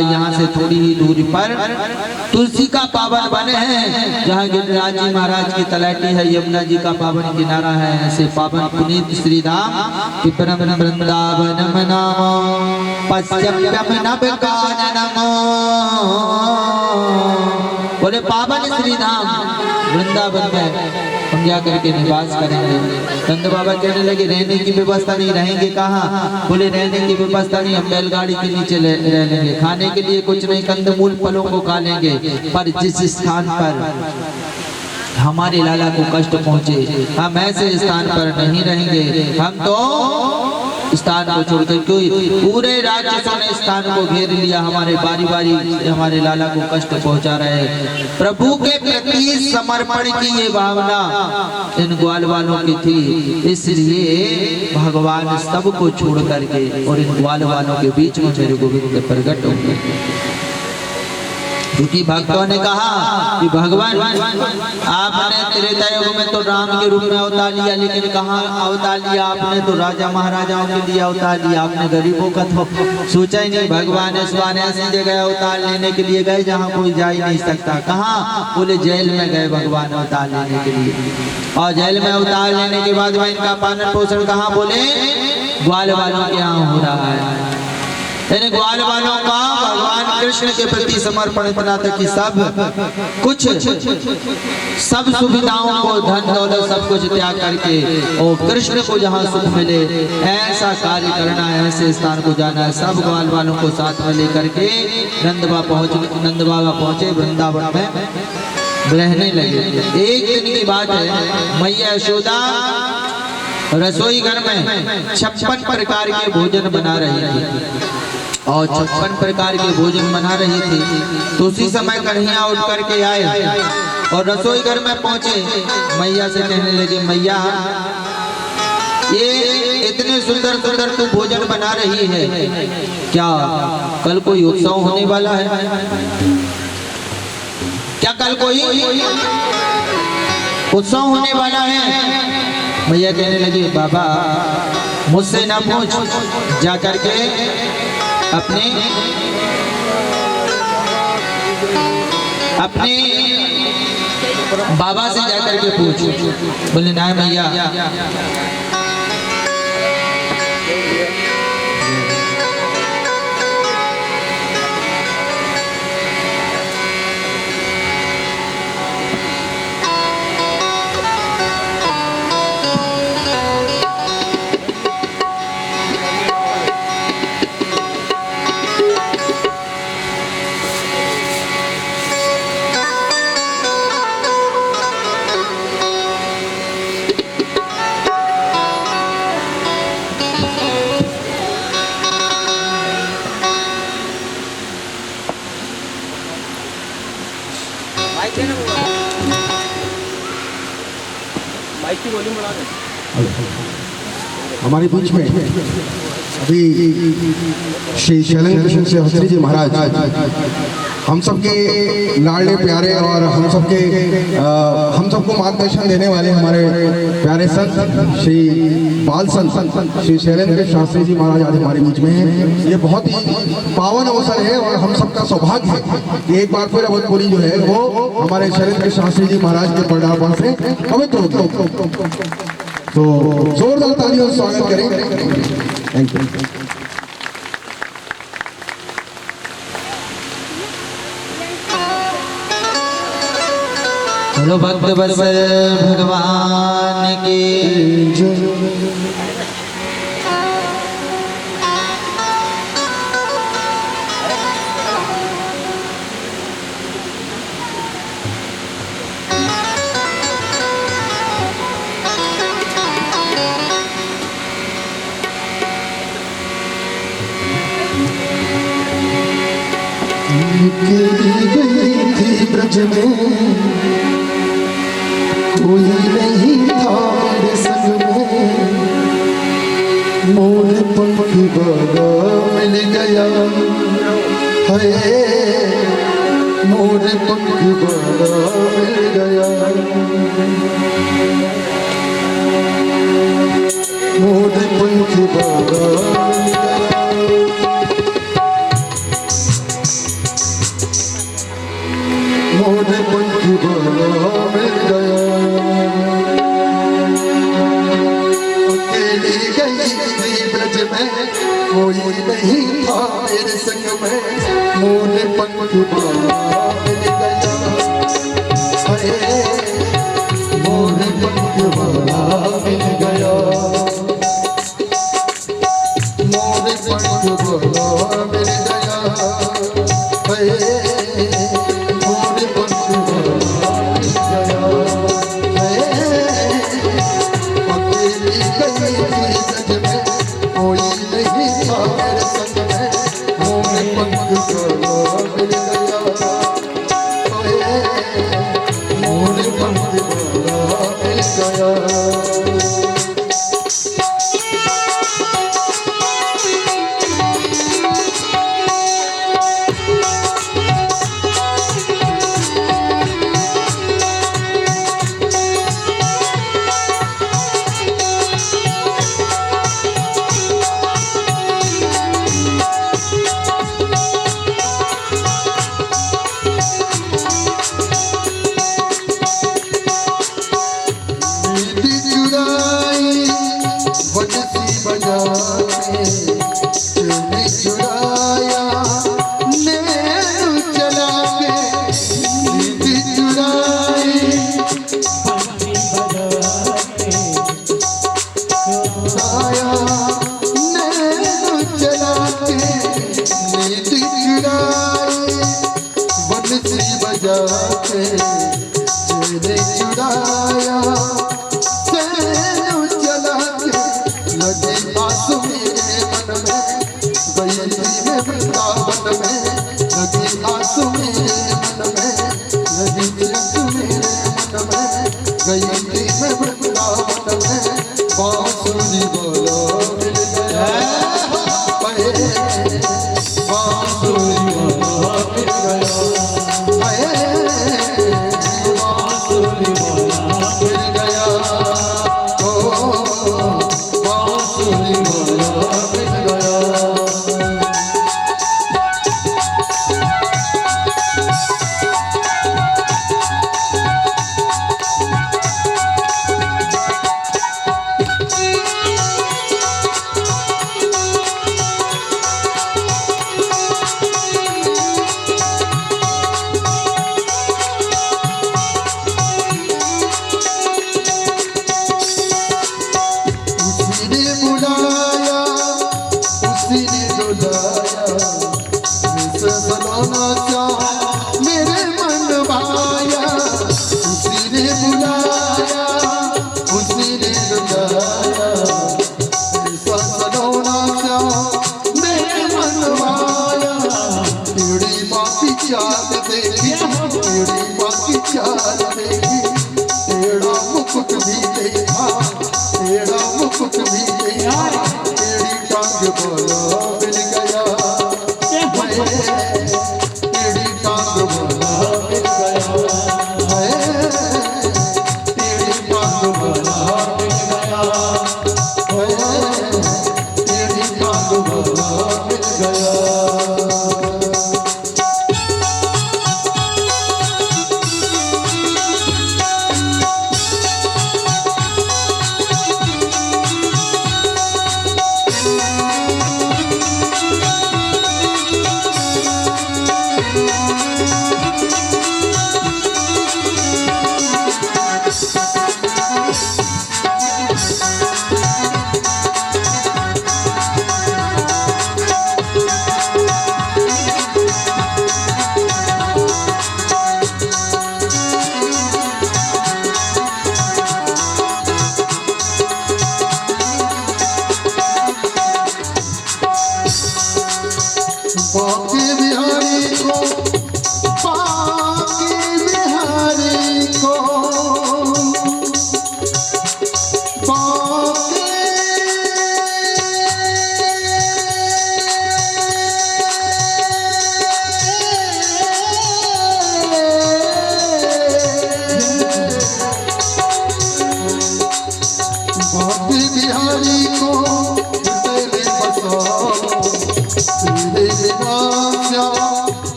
यहाँ से थोड़ी ही दूरी पर तुलसी का पावन वन है, जहाँ गिरिराज जी महाराज की तलैटी है, यमुना जी का पावन किनारा है। ऐसे पावन पुनीत श्री धाम पिपरम वृंदावनम नामो पश्चिम नभ काननमो। बोले पावन श्री धाम वृंदावन में हम जा करके निवास करेंगे। चंद बाबा कहने लगे रहने की व्यवस्था नहीं, रहेंगे कहाँ? बोले रहने की व्यवस्था नहीं, हम बैलगाड़ी के नीचे रह लेंगे, खाने के लिए कुछ नहीं, कंदमूल फलों को खा लेंगे, पर जिस स्थान पर हमारे लाला को कष्ट पहुँचे हम ऐसे स्थान पर नहीं रहेंगे। हम तो स्थान को छोड़कर, क्यों पूरे राक्षसों ने स्थान को घेर लिया, हमारे बारी बारी हमारे लाला को कष्ट पहुंचा रहे हैं। प्रभु के प्रति समर्पण की ये भावना इन ग्वाल वालों की थी, इसलिए भगवान सबको छोड़ करके और इन ग्वाल वालों के बीच में मेरे गोविंद प्रकट हो गए। क्योंकि भक्तों ने कहा कि भगवान आपने त्रेता युग में तो राम के रूप में अवतार लिया, लेकिन कहाँ अवतार लिया आपने? तो राजा महाराजाओं के लिए अवतार लिया, आपने गरीबों का तो सोचा ही नहीं। भगवान ऐसी जगह अवतार लेने के लिए गए जहाँ कोई जा ही नहीं सकता। कहाँ? बोले जेल में गए भगवान अवतार लेने के लिए, और जेल में अवतार लेने के बाद वह इनका पालन पोषण कहाँ? बोले ग्वाल वालों के यहाँ हो रहा है। यानी ग्वाल वालों का भगवान कृष्ण के प्रति समर्पण इतना था कि सब सुविधाओं को, धन दौलत सब कुछ त्याग करके और कृष्ण को जहाँ सुख मिले ऐसा कार्य करना है, ऐसे स्थान को जाना है। सब ग्वाल वालों को साथ में लेकर के नंद बाबा पहुंचे वृंदावन में रहने लगे। एक दिन की बात है, मैया यशोदा रसोई घर में 56 प्रकार के भोजन बना रही थी, और 56 प्रकार के भोजन बना रही थी। तो उसी समय कन्हैया उठ करके आए और रसोई घर में पहुंचे, मैया से कहने लगे, मैया ये इतने सुंदर सुंदर तू भोजन बना रही है, क्या कल कोई उत्सव होने वाला है? क्या कल कोई उत्सव होने वाला है? मैया कहने लगी, बाबा मुझसे ना पूछ, जा करके अपने बाबा से जाकर के पूछ। बोले ना मैया, हमारे बीच में अभी श्री शैलेंद्र कृष्ण शास्त्री जी महाराज, हम सबके लाडले प्यारे और हम सबको मार्गदर्शन देने वाले हमारे प्यारे संत श्री बाल संत श्री शैलेंद्र शास्त्री जी महाराज आज हमारे बीच में हैं। ये बहुत ही पावन अवसर है और हम सबका सौभाग्य है कि एक बार फिर अवधपुरी जो है वो हमारे शैलेंद्र शास्त्री जी महाराज के पदार्पण से पवित्र तो जोरदार तालियों से स्वागत करें। Thank you. हेलो भक्त वत्सल भगवान की ब्रज में कोई नहीं था मेरे संग में, मोर पंख बाबा मिल गया है, मोर पंख बाबा मिल गया, मोर पंख बाबा मिल गया। मोरे पंख बोला मिल गया। अकेली गई थी ब्रज में, कोई नहीं था मेरे संग में, मोरे पंख बोला मिल गया। अरे मोरे पंख बोला मिल गया, मोरे पंख बोला मिल गया। मोरे पंख बोला मिल गया। अकेली गई थी ब्रज में, कोई नहीं था मेरे संग में, मोरे पंख बोला मिल गया। मोरे पंख बोला मिल गया।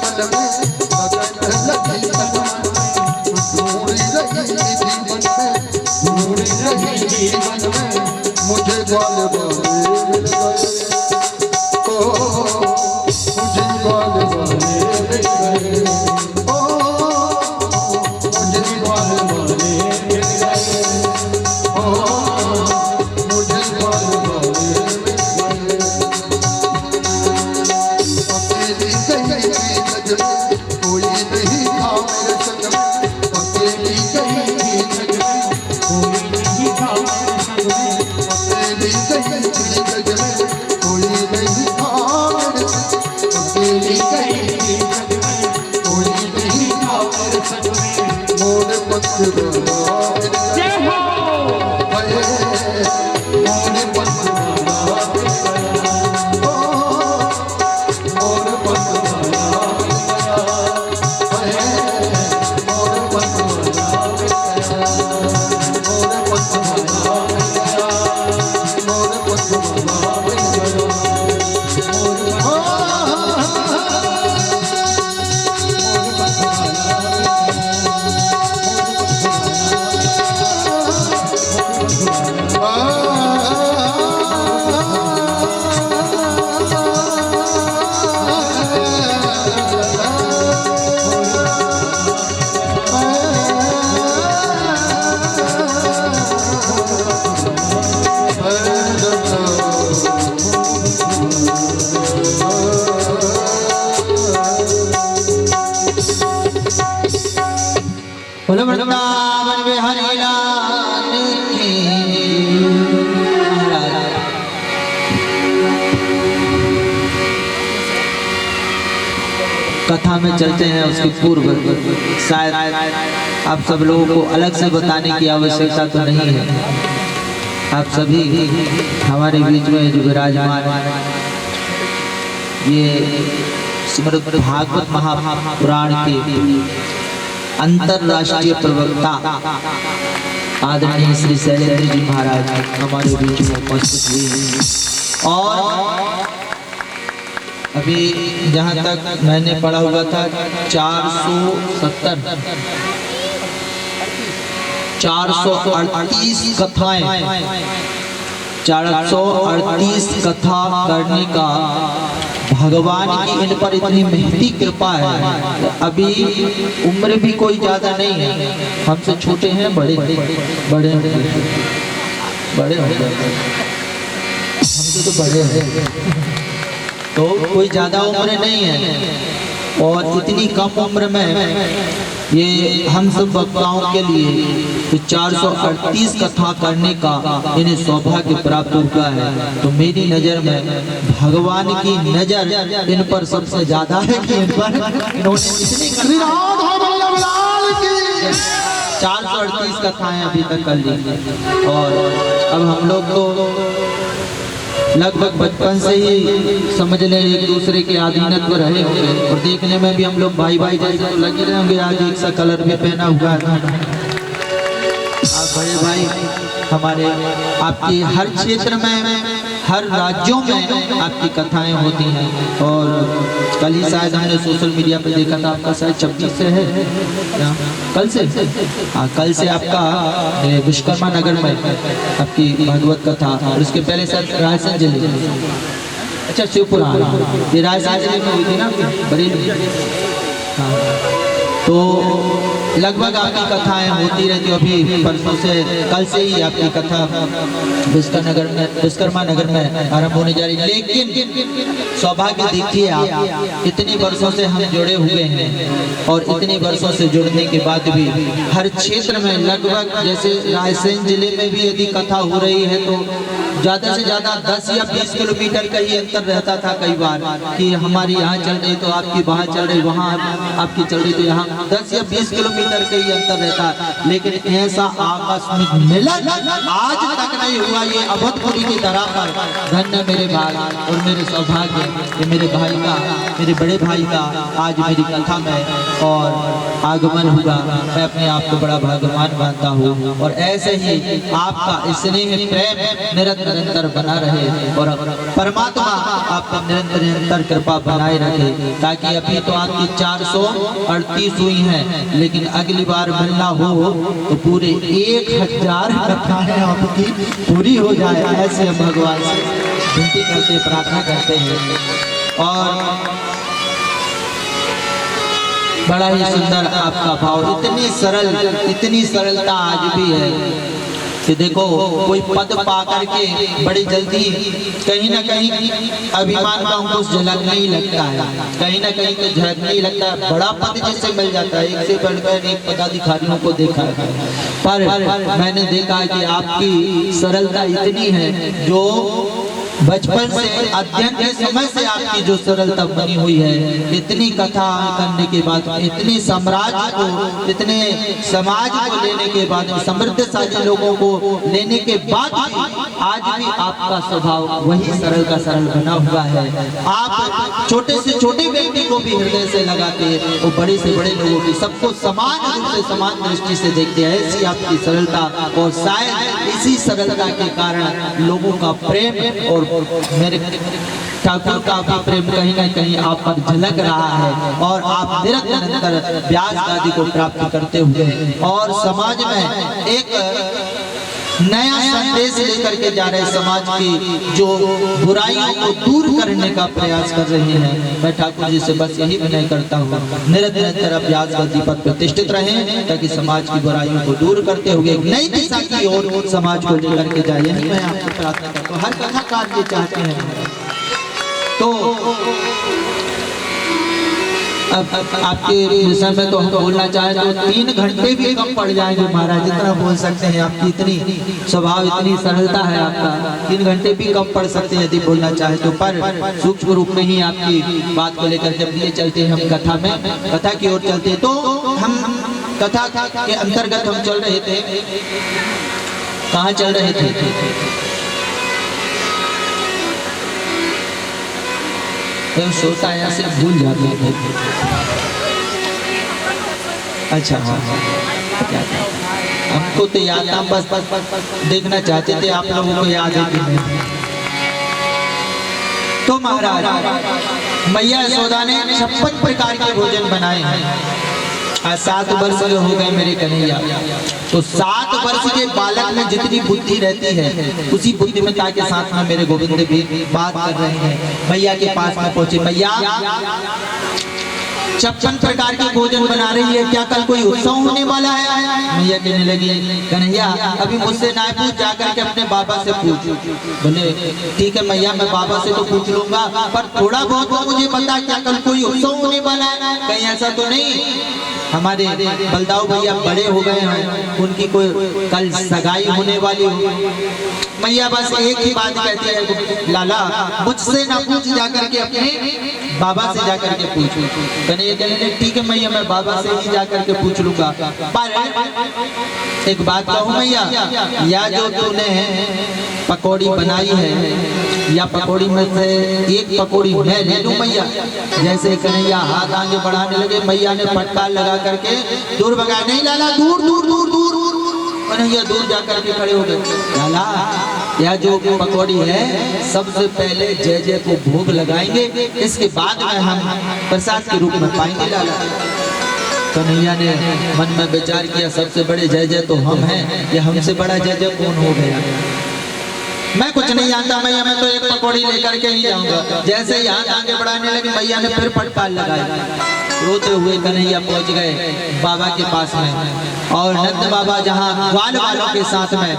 मन में लगन लगी लगन ढूंढ रही जीवन में ढूंढ रही जीवन में मुझे ग्वाल वाले मिल गए ओ मुझे ग्वाल वाले मिल गए ओ मुझे ग्वाल वाले मिल गए ओ मुझे ग्वाल वाले मिल गए अकेली गई थी नजर कोई नहीं था मेरे संग में अकेली गई थी नजर कोई नहीं था मेरे संग में अकेली गई थी नजर कोई नहीं था मेरे संग अकेली गई थी नजर कोई नहीं था मेरे संग में मोर पत्थरा जय हो हाय मोर पत्थरा ओ मोर पत्थरा हाय मोर पत्थरा मोर पत्थरा मोर पत्थरा बोलो वृंदावन बिहारी लाल की महाराज। कथा में चलते हैं उसकी पूर्व शायद आप सब लोगों को अलग से बताने की आवश्यकता तो नहीं है। आप सभी हमारे बीच में जो विराजमान ये श्रीमद् भागवत महापुराण के अंतरराष्ट्रीय प्रवक्ता आदरणीय श्री शैलेंद्र जी महाराज हमारे बीच में उपस्थित हुए और अभी जहाँ तक मैंने पढ़ा हुआ था 438 कथाएं 438 कथा करने का भगवान की इन पर इतनी महती कृपा है। अभी उम्र भी कोई ज्यादा नहीं है, हमसे छोटे हैं बड़े बड़े बड़े हमसे तो बड़े हैं, तो कोई ज्यादा उम्र नहीं है और इतनी कम उम्र में ये हम सब वक्ताओं के लिए तो 438 कथा करने का इन्हें सौभाग्य प्राप्त हुआ है। तो मेरी नजर में भगवान की नजर इन पर सबसे ज्यादा है कि इन पर इन्होंने इतनी 438 कथाएं अभी तक कर ली और अब हम लोग तो लगभग बचपन से ही समझ लें एक दूसरे के अधीनत्व रहे होंगे और देखने में भी हम लोग भाई भाई जैसे तो लगे रहे होंगे। आज एक सा कलर भी पहना हुआ है। आप बड़े भाई हमारे आपकी हर क्षेत्र में हर राज्यों में आपकी कथाएं होती हैं और कल ही शायद हमने सोशल मीडिया पर देखा था आपका शायद 26 से है क्या? कल से हाँ कल से आपका विश्वकर्मा नगर में आपकी भागवत कथा और उसके पहले शायद रायसेन जिले अच्छा शिवपुरा ये रायसेन जिले में हुई थी ना बरेली। हाँ तो लगभग आपकी कथाएं होती रहती। अभी परसों से कल से ही आपकी कथा विश्वकर्मा नगर में आरंभ होने जा रही है। लेकिन सौभाग्य देखिए आप इतने वर्षों से हम जुड़े हुए हैं और इतने वर्षों से जुड़ने के बाद भी हर क्षेत्र में लगभग जैसे रायसेन जिले में भी यदि कथा हो रही है तो ज्यादा से ज्यादा 10 या 20 किलोमीटर का ही अंतर रहता था कई बार कि हमारी यहाँ चल रही तो आपकी वहाँ चल रही, वहाँ आपकी चल रही तो यहाँ 10 या 20 किलोमीटर का ही अंतर रहता। लेकिन ऐसा आकस्मिक मिलन आज तक नहीं हुआ। ये अभूतपूर्व की तरह पर धन्य मेरे भाई और मेरे सौभाग्य ये मेरे भाई का मेरे बड़े भाई का आज मेरी कथा में और आगमन हुआ। मैं अपने आप को बड़ा भाग्यवान मानता हूँ और ऐसे ही आपका स्नेह प्रेम निरंतर निरंतर बना रहे और परमात्मा आपका निरंतर निरंतर कृपा बनाए रखे, ताकि अभी तो आपकी 438 हुई हैं, लेकिन अगली बार मिलना हो तो पूरे 1000 कथाएं आपकी पूरी हो जाए, ऐसे हम भगवान से विनती करते प्रार्थना करते हैं। और बड़ा ही सुंदर आपका भाव, इतनी सरलता आज भी है कि देखो कोई पद पा करके बड़ी जल्दी कहीं ना कहीं अभिमान का अंकुश झलकने ही लगता है, कहीं ना कहीं तो झलकने ही लगता है। बड़ा पद जिससे मिल जाता है, एक से बढ़कर एक पदाधिकारियों को देखा है, पर मैंने देखा कि आपकी सरलता इतनी है, जो बचपन से अध्ययन के समय से आपकी जो सरलता बनी हुई है, इतनी कथा करने के बाद, इतने साम्राज्य को, इतने समाज को लेने के बाद, समृद्धशाली लोगों को लेने के बाद आज भी आपका स्वभाव वही सरल का सरल बना हुआ है। आप छोटे से छोटे व्यक्ति को भी हृदय से लगाते हैं और बड़े से बड़े लोगों की सबको समान रूप से समान दृष्टि से देखते हैं, ऐसी आपकी सरलता। और शायद इसी सरलता के कारण लोगों का प्रेम और मेरे ठाकुर का भी प्रेम कहीं ना कहीं आप पर झलक रहा है, और आप निरंतर व्यास आदि को प्राप्त करते हुए और समाज में एक नया संदेश लेकर के जा रहे, समाज की जो बुराइयों को दूर करने का प्रयास कर रहे हैं। मैं ठाकुर जी से बस यही विनय करता हूँ, निरंतर आप व्यास गद्दी पर प्रतिष्ठित रहें, ताकि समाज की बुराइयों को दूर करते हुए एक नई दिशा की ओर समाज को लेकर के जाए। यही मैं आपसे प्रार्थना करता हूँ। हर कथाकार ये चाहते हैं। तो अब आपके विषय में तो हम बोलना चाहें तो 3 घंटे भी कम पड़ जाएंगे महाराज, जितना बोल सकते हैं। आपकी इतनी स्वभाव, इतनी सरलता है आपका, 3 घंटे भी कम पड़ सकते हैं यदि बोलना चाहे तो। पर सूक्ष्म रूप में ही आपकी बात को लेकर जब ये चलते हैं, हम कथा में, कथा की ओर चलते हैं, तो हम कथा के अंतर्गत हम चल रहे थे। कहाँ चल रहे थे? सोता है से भूल जाते थे। अच्छा हाँ, हमको तो याद था, बस देखना चाहते थे आप लोगों को याद है कि नहीं। तो महाराज मैया यशोदा ने 56 प्रकार के भोजन बनाए हैं। 7 वर्ष के हो गए मेरे कन्हैया, तो 7 वर्ष के बालक में जितनी बुद्धि रहती है, उसी बुद्धिमत्ता के साथ में मेरे गोविंद भी बात कर रहे हैं। मैया के पास में पहुंचे, मैया 56 प्रकार के भोजन बना रही है, क्या कल कोई उत्सव होने वाला है? मैया कहने लगी, कन्हैया अभी मुझसे ना पूछ, जाकर के अपने बाबा से पूछ। बोले ठीक है मैया, मैं बाबा से तो पूछ लूंगा, पर थोड़ा बहुत तो मुझे बता, क्या कल कोई उत्सव होने वाला है? कहीं ऐसा तो नहीं हमारे बलदाऊ भैया बड़े हो गए हैं, उनकी कोई कल सगाई होने वाली हो? मैया बस एक ही बात कहती है, लाला मुझसे ना पूछ, जाकर के अपने बाबा से जाकर के पूछ। कहने ठीक है मैया, मैं बाबा से ही जाकर के पूछ लूंगा। पर एक बात कहूँ मैया, या जो तूने पकौड़ी बनाई है, या पकौड़ी में से एक पकौड़ी मैं ले लूं मैया? जैसे कन्हैया हाथ आगे बढ़ाने लगे, मैया ने फटकार लगा करके दूर भगाया। नहीं लाला, दूर दूर दूर दूर दूर। कन्हैया दूर जाकर के खड़े हो गए। लाला यह जो पकौड़ी है, सबसे पहले जय जय को भोग लगाएंगे, इसके बाद में हम प्रसाद के रूप में पाएंगे लाला। कन्हैया ने मन में विचार किया, सबसे बड़े जय जय तो हम हैं, ये हमसे बड़ा जय जय कौन हो गया? मैं कुछ नहीं जानता मैया, मैं तो एक पकौड़ी लेकर के ही जाऊंगा। जैसे ही हाथ आगे बढ़ाने लगे, मैया ने फिर फटकार लगाया। रोते हुए कन्हैया पहुंच गए बाबा के पास में, और नंद बाबा जहां ग्वाल वालों के साथ में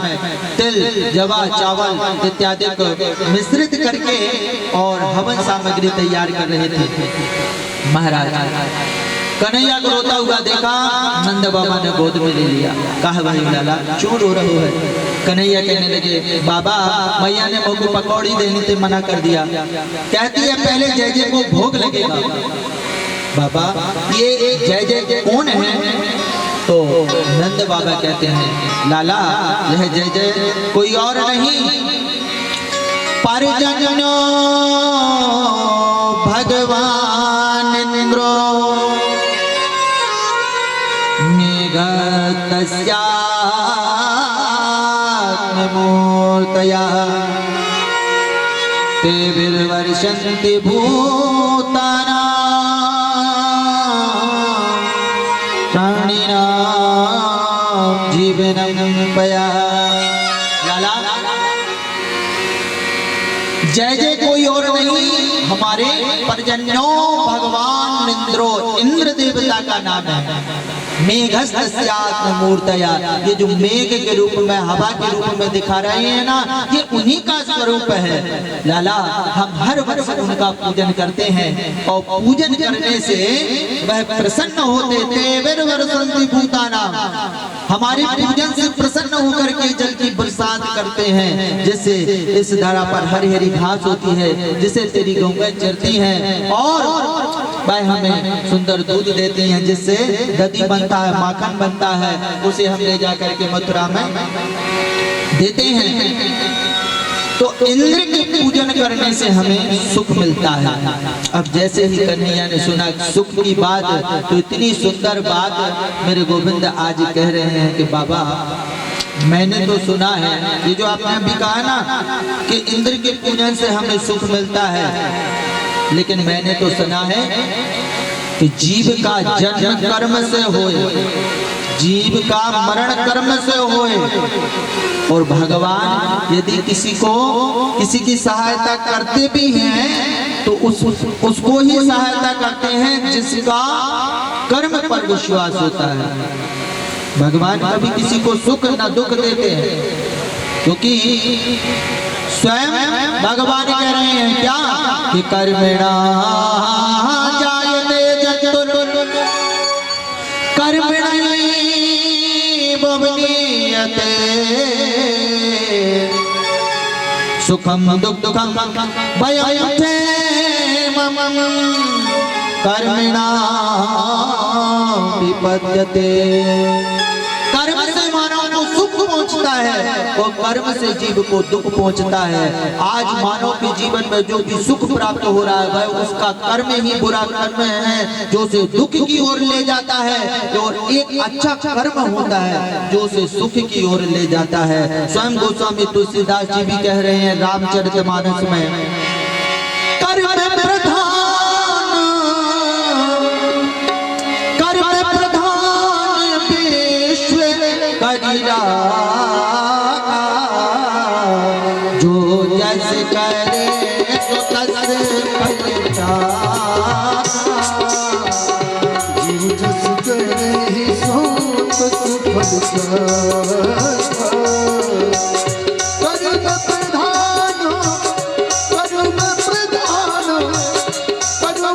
तिल, जवा, चावल इत्यादि को मिश्रित करके और हवन सामग्री तैयार कर रहे थे। महाराज कन्हैया को रोता हुआ देखा, नंद बाबा ने गोद में ले लिया। कहा भाई लाला क्यों रो रहे हो? कन्हैया कहने लगे, बाबा मैया ने मुझको पकौड़ी देने से मना कर दिया, कहती है पहले जय जय को भोग लगेगा। बाबा ये जय जय कौन है? तो नंद बाबा कहते हैं, लाला यह जय जय कोई और नहीं, परिजनो भगवान इंद्रो मेघतस्यात्ममूर्तया ते विर्वर्षन्ति भूतानां प्राणिनां जीवनं पया। लाला जय जय कोई और नहीं, हमारे परजन्यों भगवान इंद्र देवता का नाम है। मेघस्तस्यात्म मूर्तया, ये जो मेघ के रूप में, हवा के रूप में दिखा रहे हैं ना, ये उन्हीं का स्वरूप है। लाला हम हर वर्ष उनका पूजन करते हैं और पूजन करने से वह प्रसन्न होते थे। भूताना हमारे पूजन से प्रसन्न होकर के जल की बरसात करते हैं, जिससे इस धरा पर हरी हरी घास होती है, जिसे तेरी गौएं चरती हैं और वह हमें सुंदर दूध देती हैं, जिससे दही बनता है, माखन बनता है, उसे हम ले जाकर के मथुरा में देते हैं। तो इंद्र के पूजन करने से हमें सुख मिलता है। अब जैसे ही कन्हैया ने सुना सुख की बात, तो इतनी सुंदर बात मेरे गोविंद आज कह रहे हैं कि बाबा मैंने तो सुना है, ये जो आपने अभी कहा ना कि इंद्र के पूजन से हमें सुख मिलता है, लेकिन मैंने तो सुना है कि जीव का जन्म कर्म से होए, जीव का मरण कर्म से होए, और भगवान यदि किसी की सहायता करते भी हैं तो उसको ही सहायता करते हैं जिसका कर्म पर विश्वास होता है। भगवान कभी किसी को सुख न दुख देते हैं, क्योंकि स्वयं भगवान कह रहे हैं क्या कि कर्मणा जायते जन्तुर् कर्मणैव विनीयते सुखम दुःखम भयं क्षेमं कर्मणा विपद्यते। कर्म से मानव को सुख पहुंचता है और कर्म से जीव को दुख पहुंचता है। आज मानव के जीवन में जो भी सुख प्राप्त हो रहा है वह उसका कर्म ही बुरा कर्म है, जो उसे दुख की ओर ले जाता है, और एक अच्छा कर्म होता है जो उसे सुख की ओर ले जाता है। स्वयं गोस्वामी तुलसीदास जी भी कह रहे हैं रामचरितमानस में, कर्म प्रधान जो जस करे सो तस फल पाए, जो जस करे सो तस फल पाए। कर्म प्रधान कर्म प्रधान कर्म